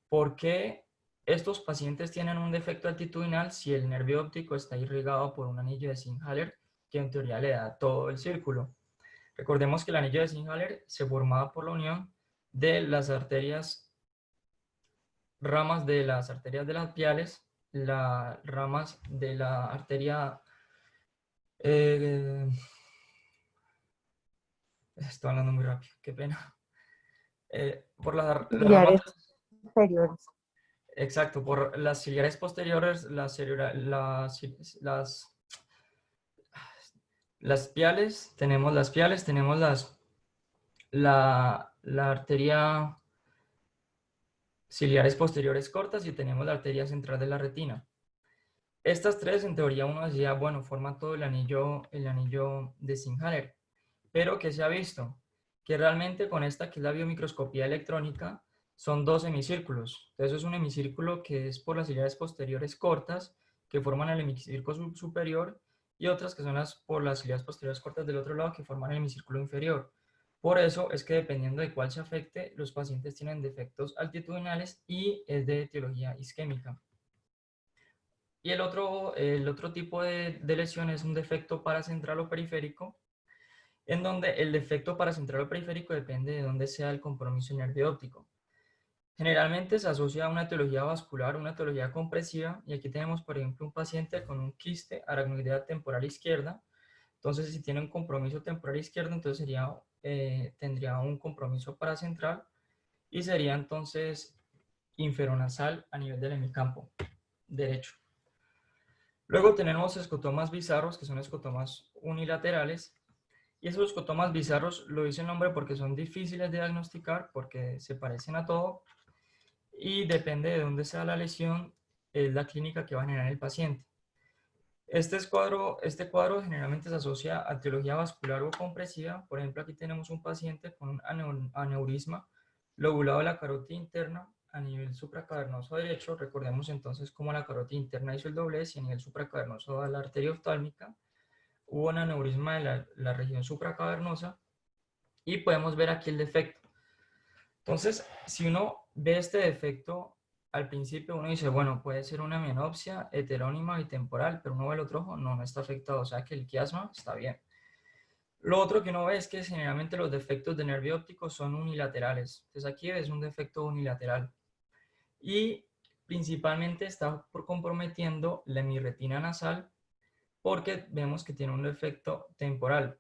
¿por qué estos pacientes tienen un defecto altitudinal si el nervio óptico está irrigado por un anillo de Singer-Haller que en teoría le da todo el círculo? Recordemos que el anillo de Singer-Haller se formaba por la unión de las arterias, ramas de las arterias de las piales, las ramas de la arteria, eh, estoy hablando muy rápido, qué pena, por las ramas, Ciliares superiores. exacto, por las ciliares posteriores, las piales, tenemos la arteria ciliares posteriores cortas y tenemos la arteria central de la retina. Estas tres, en teoría, uno decía, bueno, forman todo el anillo de Singer-Haller. Pero ¿qué se ha visto? Que realmente con esta, que es la biomicroscopía electrónica, son dos semicírculos. Entonces es un hemicírculo que es por las ciliares posteriores cortas, que forman el hemicírculo superior, y otras que son por las ciliares posteriores cortas del otro lado, que forman el hemicírculo inferior. Por eso es que dependiendo de cuál se afecte, los pacientes tienen defectos altitudinales y es de etiología isquémica. Y el otro tipo de lesión es un defecto paracentral o periférico, en donde el defecto paracentral o periférico depende de dónde sea el compromiso nervio óptico. Generalmente se asocia a una etiología vascular, una etiología compresiva, y aquí tenemos, por ejemplo, un paciente con un quiste aracnoidea temporal izquierda. Entonces, si tiene un compromiso temporal izquierdo, entonces tendría un compromiso paracentral y sería entonces inferonasal a nivel del hemicampo derecho. Luego tenemos escotomas bizarros, que son escotomas unilaterales. Y esos escotomas bizarros lo dice el nombre porque son difíciles de diagnosticar, porque se parecen a todo y depende de dónde sea la lesión, es la clínica que va a generar el paciente. Este cuadro generalmente se asocia a etiología vascular o compresiva. Por ejemplo, aquí tenemos un paciente con un aneurisma lobulado de la carótida interna a nivel supracavernoso derecho. Recordemos entonces cómo la carótida interna hizo el doblez y a nivel supracavernoso de la arteria oftálmica hubo un aneurisma de la región supracavernosa y podemos ver aquí el defecto. Entonces, si uno ve este defecto, al principio uno dice, bueno, puede ser una mianopsia heterónima y temporal, pero uno ve el otro ojo, no está afectado, o sea que el quiasma está bien. Lo otro que uno ve es que generalmente los defectos de nervio óptico son unilaterales. Entonces aquí es un defecto unilateral. Y principalmente está comprometiendo la hemirretina nasal porque vemos que tiene un defecto temporal.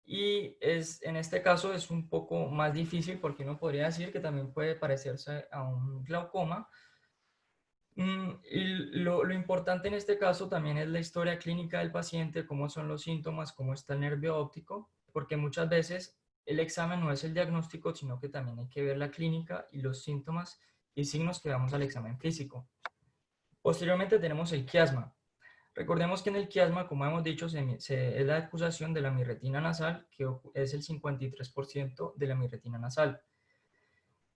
Y en este caso es un poco más difícil porque uno podría decir que también puede parecerse a un glaucoma. Y lo importante en este caso también es la historia clínica del paciente, cómo son los síntomas, cómo está el nervio óptico, porque muchas veces el examen no es el diagnóstico, sino que también hay que ver la clínica y los síntomas y signos que damos al examen físico. Posteriormente tenemos el quiasma. Recordemos que en el quiasma, como hemos dicho, es la acusación de la mirretina nasal, que es el 53% de la mirretina nasal.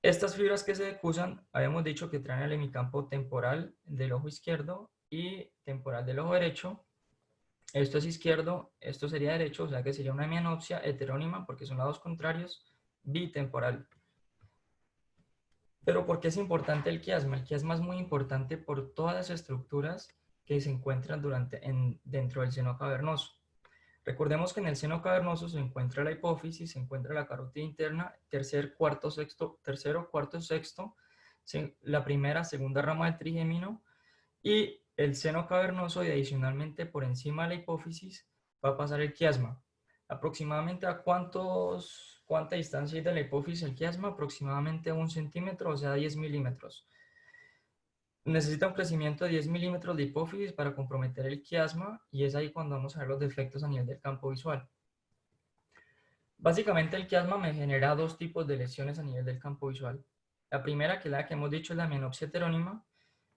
Estas fibras que se acusan, habíamos dicho que traen el hemicampo temporal del ojo izquierdo y temporal del ojo derecho. Esto es izquierdo, esto sería derecho, o sea que sería una mianopsia heterónima, porque son lados contrarios, bitemporal. Pero ¿por qué es importante el quiasma? El quiasma es muy importante por todas las estructuras que se encuentran dentro del seno cavernoso. Recordemos que en el seno cavernoso se encuentra la hipófisis, se encuentra la carótida interna, tercero, cuarto, sexto, la primera, segunda rama del trigémino, y el seno cavernoso y adicionalmente por encima de la hipófisis va a pasar el quiasma. Aproximadamente a cuánta distancia hay de la hipófisis el quiasma, aproximadamente 1 centímetro, o sea 10 milímetros. Necesita un crecimiento de 10 milímetros de hipófisis para comprometer el quiasma y es ahí cuando vamos a ver los defectos a nivel del campo visual. Básicamente el quiasma me genera dos tipos de lesiones a nivel del campo visual. La primera, que es la que hemos dicho, es la mianopsia heterónima,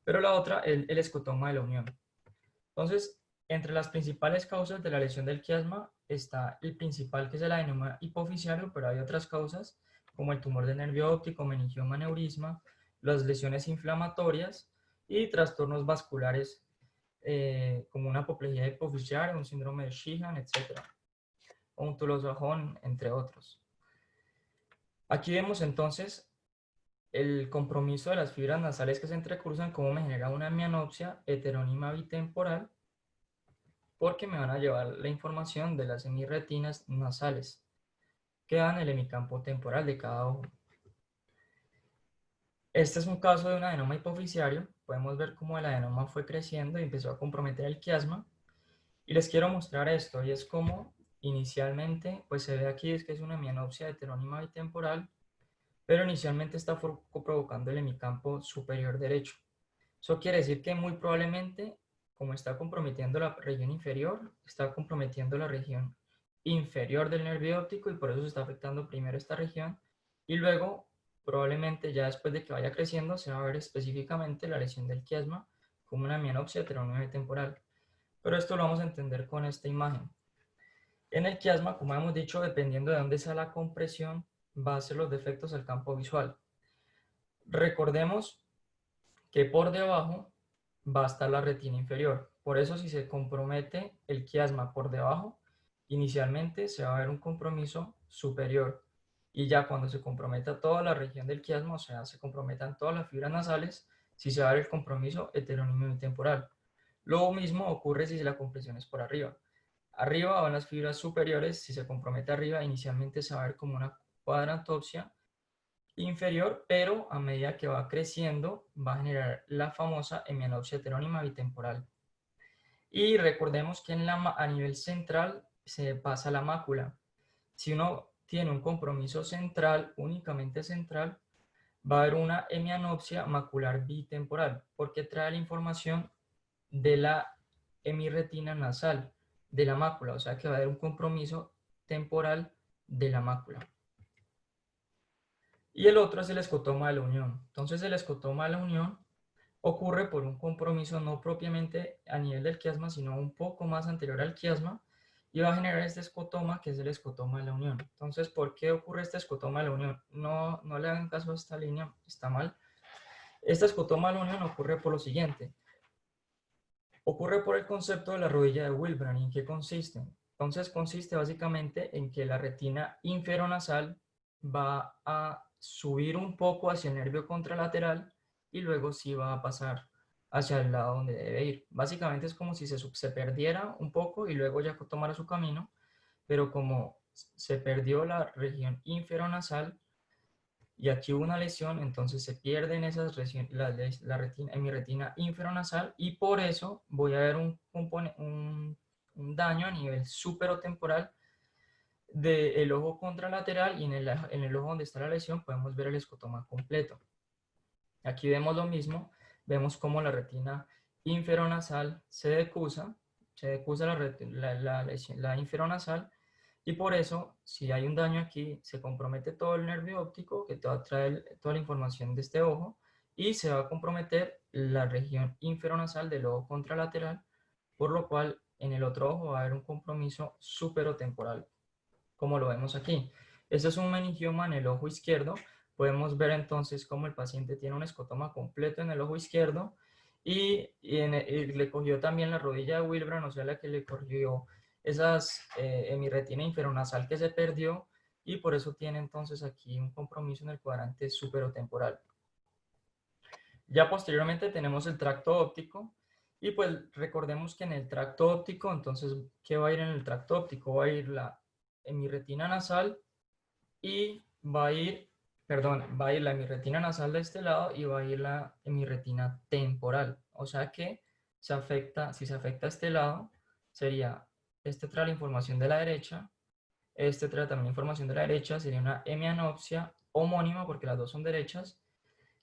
pero la otra es el escotoma de la unión. Entonces, entre las principales causas de la lesión del quiasma está el principal, que es el adenoma hipofisiario, pero hay otras causas como el tumor del nervio óptico, meningioma, aneurisma, las lesiones inflamatorias y trastornos vasculares como una apoplejía hipofisiaria, un síndrome de Sheehan, etc. O un tulosojón, entre otros. Aquí vemos entonces el compromiso de las fibras nasales que se entrecruzan, cómo me genera una mianopsia heterónima bitemporal, porque me van a llevar la información de las semirretinas nasales que dan el hemicampo temporal de cada ojo. Este es un caso de un adenoma hipofisiario. Podemos ver cómo el adenoma fue creciendo y empezó a comprometer el quiasma. Y les quiero mostrar esto, y es como inicialmente, pues se ve aquí, es que es una mianopsia heterónima bitemporal, pero inicialmente está provocando el hemicampo superior derecho. Eso quiere decir que muy probablemente, como está comprometiendo la región inferior, está comprometiendo la región inferior del nervio óptico y por eso se está afectando primero esta región y luego probablemente ya después de que vaya creciendo se va a ver específicamente la lesión del quiasma como una mianopsia heterónima temporal. Pero esto lo vamos a entender con esta imagen. En el quiasma, como hemos dicho, dependiendo de dónde sea la compresión, va a ser los defectos al campo visual. Recordemos que por debajo va a estar la retina inferior. Por eso si se compromete el quiasma por debajo, inicialmente se va a ver un compromiso superior. Y ya cuando se comprometa toda la región del quiasma, o sea, se comprometan todas las fibras nasales, sí se va a ver el compromiso heterónimo y temporal. Lo mismo ocurre si la compresión es por arriba. Arriba van las fibras superiores, si se compromete arriba, inicialmente se va a ver como una cuadrantopsia inferior, pero a medida que va creciendo va a generar la famosa hemianopsia heterónima bitemporal. Y recordemos que a nivel central se pasa la mácula. Si uno tiene un compromiso central, únicamente central, va a haber una hemianopsia macular bitemporal, porque trae la información de la hemirretina nasal, de la mácula, o sea que va a haber un compromiso temporal de la mácula. Y el otro es el escotoma de la unión. Entonces el escotoma de la unión ocurre por un compromiso no propiamente a nivel del quiasma, sino un poco más anterior al quiasma, y va a generar este escotoma que es el escotoma de la unión. Entonces, ¿por qué ocurre este escotoma de la unión? No le hagan caso a esta línea, está mal. Este escotoma de la unión ocurre por lo siguiente. Ocurre por el concepto de la rodilla de Wilbrandt. ¿En qué consiste? Entonces consiste básicamente en que la retina inferonasal va a subir un poco hacia el nervio contralateral y luego sí va a pasar hacia el lado donde debe ir. Básicamente es como si se perdiera un poco y luego ya tomara su camino, pero como se perdió la región inferonasal y aquí hubo una lesión, entonces se pierden esas la retina, en mi retina inferonasal y por eso voy a ver un daño a nivel superotemporal del ojo contralateral y en el ojo donde está la lesión podemos ver el escotoma completo. Aquí vemos lo mismo, vemos cómo la retina inferonasal se decusa la inferonasal y por eso, si hay un daño aquí, se compromete todo el nervio óptico que trae toda la información de este ojo y se va a comprometer la región inferonasal del ojo contralateral, por lo cual en el otro ojo va a haber un compromiso superotemporal, como lo vemos aquí. Este es un meningioma en el ojo izquierdo. Podemos ver entonces cómo el paciente tiene un escotoma completo en el ojo izquierdo y le cogió también la rodilla de Wilbrandt, o sea, la que le cogió en mi retina inferonasal que se perdió y por eso tiene entonces aquí un compromiso en el cuadrante superotemporal. Ya posteriormente tenemos el tracto óptico y pues recordemos que en el tracto óptico, entonces, ¿qué va a ir en el tracto óptico? Va a ir en mi retina nasal y va a ir la hemiretina nasal de este lado y va a ir la hemiretina temporal. O sea que si se afecta este lado, sería, este trae la información de la derecha, este trae también información de la derecha, sería una hemianopsia homónima, porque las dos son derechas,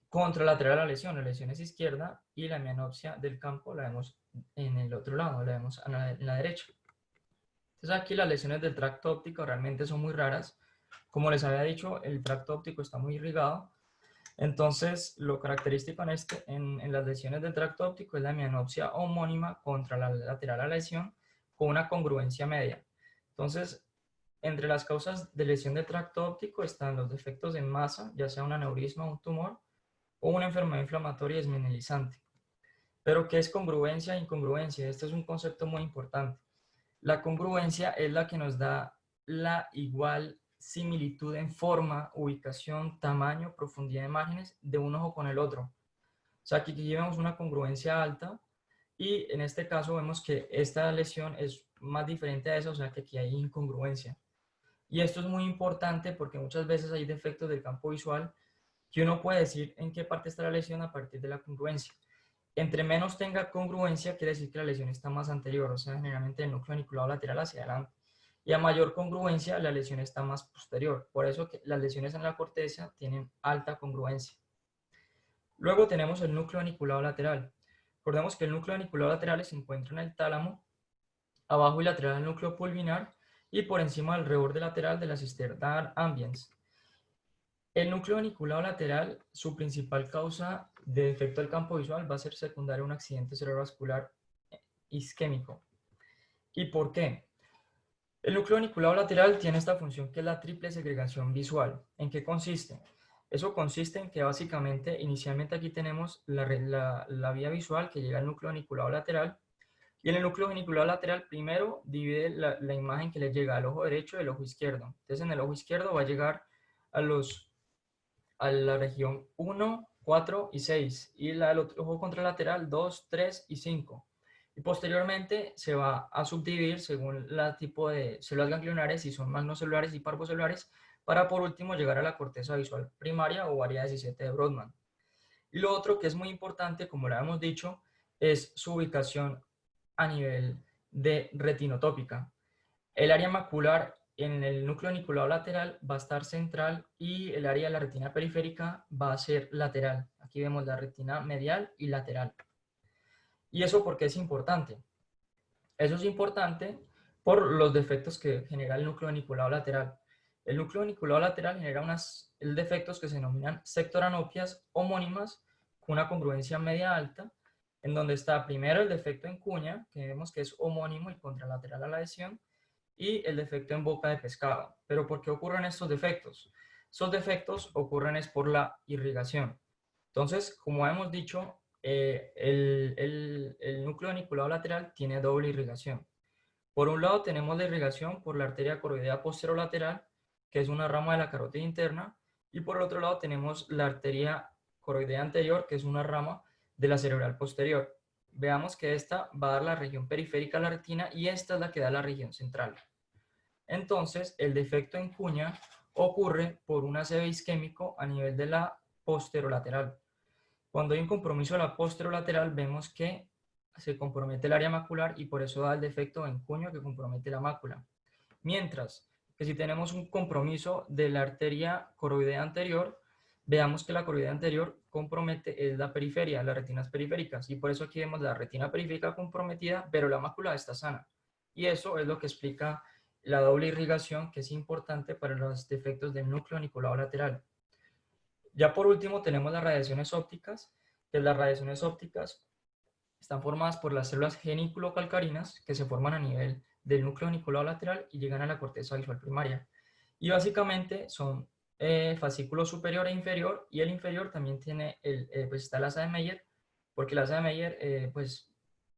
contralateral a la lesión es izquierda, y la hemianopsia del campo la vemos en el otro lado, la vemos en la derecha. Entonces aquí las lesiones del tracto óptico realmente son muy raras. Como les había dicho, el tracto óptico está muy irrigado. Entonces, lo característico en las lesiones del tracto óptico es la hemianopsia homónima contralateral a la lesión con una congruencia media. Entonces, entre las causas de lesión del tracto óptico están los defectos en masa, ya sea un aneurisma, un tumor o una enfermedad inflamatoria desmineralizante. Pero, ¿qué es congruencia e incongruencia? Este es un concepto muy importante. La congruencia es la que nos da la igual similitud en forma, ubicación, tamaño, profundidad de márgenes de un ojo con el otro. O sea, aquí vemos una congruencia alta y en este caso vemos que esta lesión es más diferente a esa, o sea que aquí hay incongruencia. Y esto es muy importante porque muchas veces hay defectos del campo visual que uno puede decir en qué parte está la lesión a partir de la congruencia. Entre menos tenga congruencia, quiere decir que la lesión está más anterior, o sea, generalmente el núcleo aniculado lateral hacia adelante. Y a mayor congruencia, la lesión está más posterior. Por eso que las lesiones en la corteza tienen alta congruencia. Luego tenemos el núcleo aniculado lateral. Recordemos que el núcleo aniculado lateral se encuentra en el tálamo, abajo y lateral del núcleo pulvinar y por encima del reborde lateral de la cisterna ambiens. El núcleo aniculado lateral, su principal causa de defecto del campo visual va a ser secundario a un accidente cerebrovascular isquémico. ¿Y por qué? El núcleo aniculado lateral tiene esta función que es la triple segregación visual. ¿En qué consiste? Eso consiste en que básicamente, inicialmente aquí tenemos la vía visual que llega al núcleo aniculado lateral, y en el núcleo aniculado lateral primero divide la imagen que le llega al ojo derecho y al ojo izquierdo. Entonces en el ojo izquierdo va a llegar a la región 1, 4 y 6, y la del otro ojo contralateral 2, 3 y 5. Y posteriormente se va a subdividir según el tipo de células ganglionares, si son magnocelulares y parvocelulares, para por último llegar a la corteza visual primaria o área 17 de Brodmann. Y lo otro que es muy importante, como lo hemos dicho, es su ubicación a nivel de retinotópica. El área macular en el núcleo aniculado lateral va a estar central y el área de la retina periférica va a ser lateral. Aquí vemos la retina medial y lateral. ¿Y eso por qué es importante? Eso es importante por los defectos que genera el núcleo aniculado lateral. El núcleo aniculado lateral genera unos defectos que se denominan sectoranopias homónimas con una congruencia media alta, en donde está primero el defecto en cuña, que vemos que es homónimo y contralateral a la lesión, y el defecto en boca de pescado. ¿Pero por qué ocurren estos defectos? Estos defectos ocurren es por la irrigación. Entonces, como hemos dicho, el núcleo aniculado lateral tiene doble irrigación. Por un lado tenemos la irrigación por la arteria coroidea posterolateral, que es una rama de la carótida interna, y por el otro lado tenemos la arteria coroidea anterior, que es una rama de la cerebral posterior. Veamos que esta va a dar la región periférica a la retina y esta es la que da la región central. Entonces, el defecto en cuña ocurre por un ACV isquémico a nivel de la posterolateral. Cuando hay un compromiso de la posterolateral, vemos que se compromete el área macular y por eso da el defecto en cuño que compromete la mácula. Mientras que si tenemos un compromiso de la arteria coroidea anterior, veamos que la coroidea anterior compromete es la periferia, las retinas periféricas, y por eso aquí vemos la retina periférica comprometida, pero la mácula está sana. Y eso es lo que explica la doble irrigación, que es importante para los defectos del núcleo aniculado lateral. Ya por último tenemos las radiaciones ópticas, que las radiaciones ópticas están formadas por las células genículo-calcarinas que se forman a nivel del núcleo aniculado lateral y llegan a la corteza visual primaria. Y básicamente son fascículo superior e inferior, y el inferior también tiene, pues está el asa de Meyer, porque el asa de Meyer, pues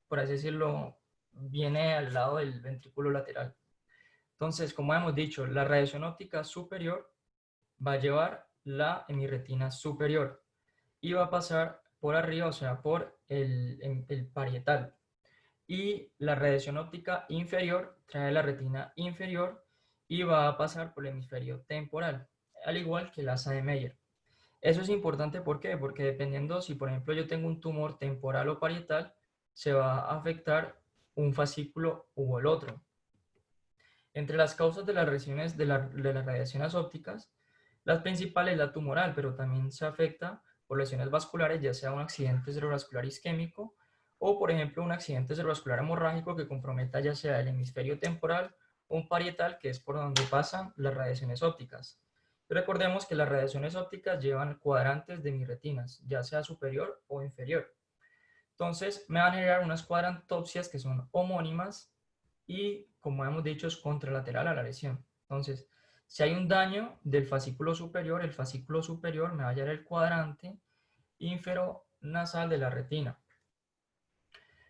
por así decirlo, viene al lado del ventrículo lateral. Entonces, como hemos dicho, la radiación óptica superior va a llevar la hemirretina superior y va a pasar por arriba, o sea, por el parietal. Y la radiación óptica inferior trae la retina inferior y va a pasar por el hemisferio temporal, al igual que la asa de Meyer. Eso es importante, ¿por qué? Porque dependiendo si, por ejemplo, yo tengo un tumor temporal o parietal, se va a afectar un fascículo u el otro. Entre las causas de las lesiones de las radiaciones ópticas, las principales es la tumoral, pero también se afecta por lesiones vasculares, ya sea un accidente cerebrovascular isquémico o, por ejemplo, un accidente cerebrovascular hemorrágico que comprometa ya sea el hemisferio temporal o un parietal, que es por donde pasan las radiaciones ópticas. Recordemos que las radiaciones ópticas llevan cuadrantes de mis retinas, ya sea superior o inferior. Entonces, me van a generar unas cuadrantopsias que son homónimas y, como hemos dicho, es contralateral a la lesión. Entonces, si hay un daño del fascículo superior, el fascículo superior me va a hallar el cuadrante inferonasal de la retina.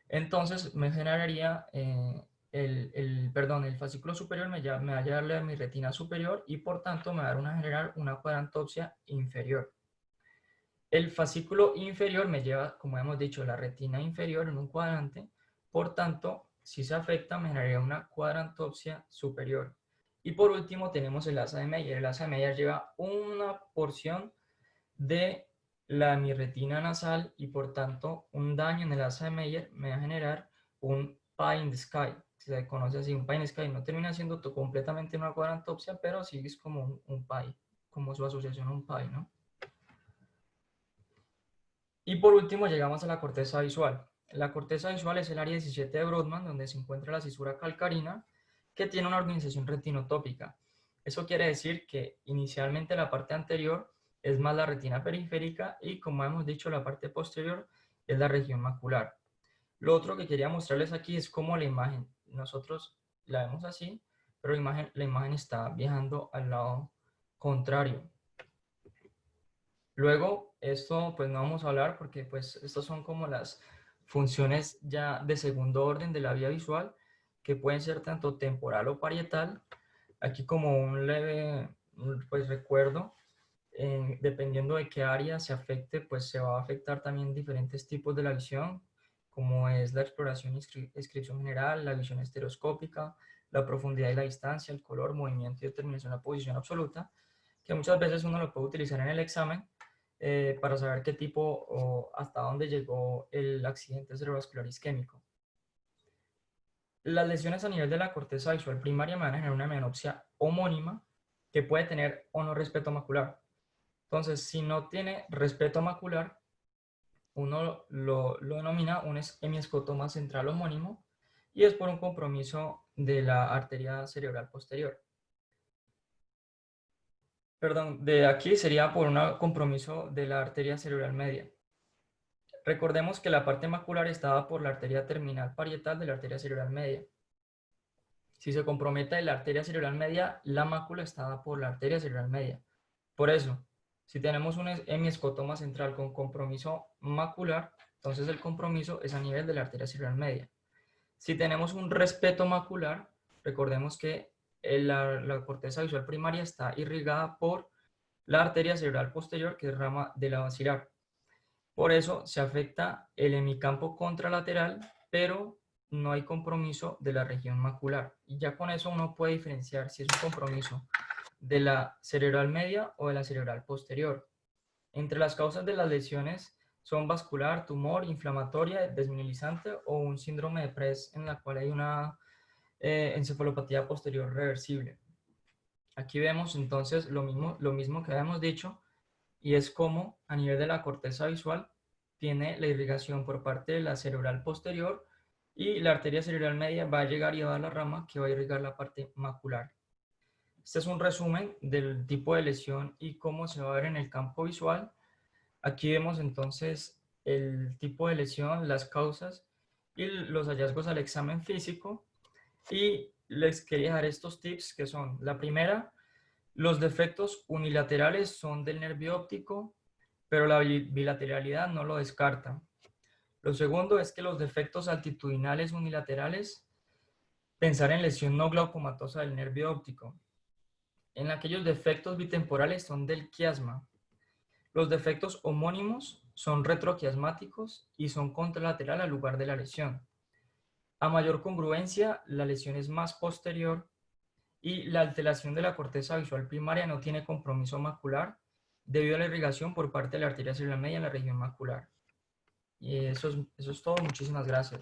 Entonces, me generaría el fascículo superior me va a hallar mi retina superior y, por tanto, me va a generar una cuadrantopsia inferior. El fascículo inferior me lleva, como hemos dicho, la retina inferior en un cuadrante, por tanto, si se afecta, me generaría una cuadrantopsia superior. Y por último tenemos el asa de Meyer. El asa de Meyer lleva una porción de mi retina nasal y por tanto un daño en el asa de Meyer me va a generar un pie in the sky. Se conoce así, un pie in the sky. No termina siendo completamente una cuadrantopsia, pero sí es como un pie, como su asociación a un pie, ¿no? Y por último llegamos a la corteza visual. La corteza visual es el área 17 de Brodmann, donde se encuentra la cisura calcarina, que tiene una organización retinotópica. Eso quiere decir que inicialmente la parte anterior es más la retina periférica y, como hemos dicho, la parte posterior es la región macular. Lo otro que quería mostrarles aquí es cómo la imagen, nosotros la vemos así, pero la imagen está viajando al lado contrario. Luego, esto pues no vamos a hablar porque pues estas son como las funciones ya de segundo orden de la vía visual, que pueden ser tanto temporal o parietal. Aquí como un leve pues recuerdo, dependiendo de qué área se afecte, pues se va a afectar también diferentes tipos de la visión, como es la exploración y descripción general, la visión estereoscópica, la profundidad y la distancia, el color, movimiento y determinación de la posición absoluta, que muchas veces uno lo puede utilizar en el examen para saber qué tipo o hasta dónde llegó el accidente cerebrovascular isquémico. Las lesiones a nivel de la corteza visual primaria me van a generar una menopsia homónima que puede tener o no respeto macular. Entonces, si no tiene respeto macular, uno lo denomina un hemiescotoma central homónimo y es por un compromiso de la arteria cerebral posterior. Perdón, de aquí sería por un compromiso de la arteria cerebral media. Recordemos que la parte macular estaba por la arteria terminal parietal de la arteria cerebral media. Si se compromete la arteria cerebral media, la mácula estaba por la arteria cerebral media. Por eso, si tenemos un hemiescotoma central con compromiso macular, entonces el compromiso es a nivel de la arteria cerebral media. Si tenemos un respeto macular, recordemos que la corteza visual primaria está irrigada por la arteria cerebral posterior, que es rama de la basilar. Por eso se afecta el hemicampo contralateral, pero no hay compromiso de la región macular. Y ya con eso uno puede diferenciar si es un compromiso de la cerebral media o de la cerebral posterior. Entre las causas de las lesiones son vascular, tumor, inflamatoria, desmineralizante o un síndrome de Press en la cual hay una encefalopatía posterior reversible. Aquí vemos entonces lo mismo que habíamos dicho, y es como a nivel de la corteza visual tiene la irrigación por parte de la cerebral posterior y la arteria cerebral media va a llegar y va a dar la rama que va a irrigar la parte macular. Este es un resumen del tipo de lesión y cómo se va a ver en el campo visual. Aquí vemos entonces el tipo de lesión, las causas y los hallazgos al examen físico. Y les quería dar estos tips que son: la primera, los defectos unilaterales son del nervio óptico, pero la bilateralidad no lo descarta. Lo segundo es que los defectos altitudinales unilaterales, pensar en lesión no glaucomatosa del nervio óptico. En aquellos defectos bitemporales son del quiasma. Los defectos homónimos son retroquiasmáticos y son contralateral al lugar de la lesión. A mayor congruencia, la lesión es más posterior y la alteración de la corteza visual primaria no tiene compromiso macular debido a la irrigación por parte de la arteria cerebral media en la región macular. Y eso es todo. Muchísimas gracias.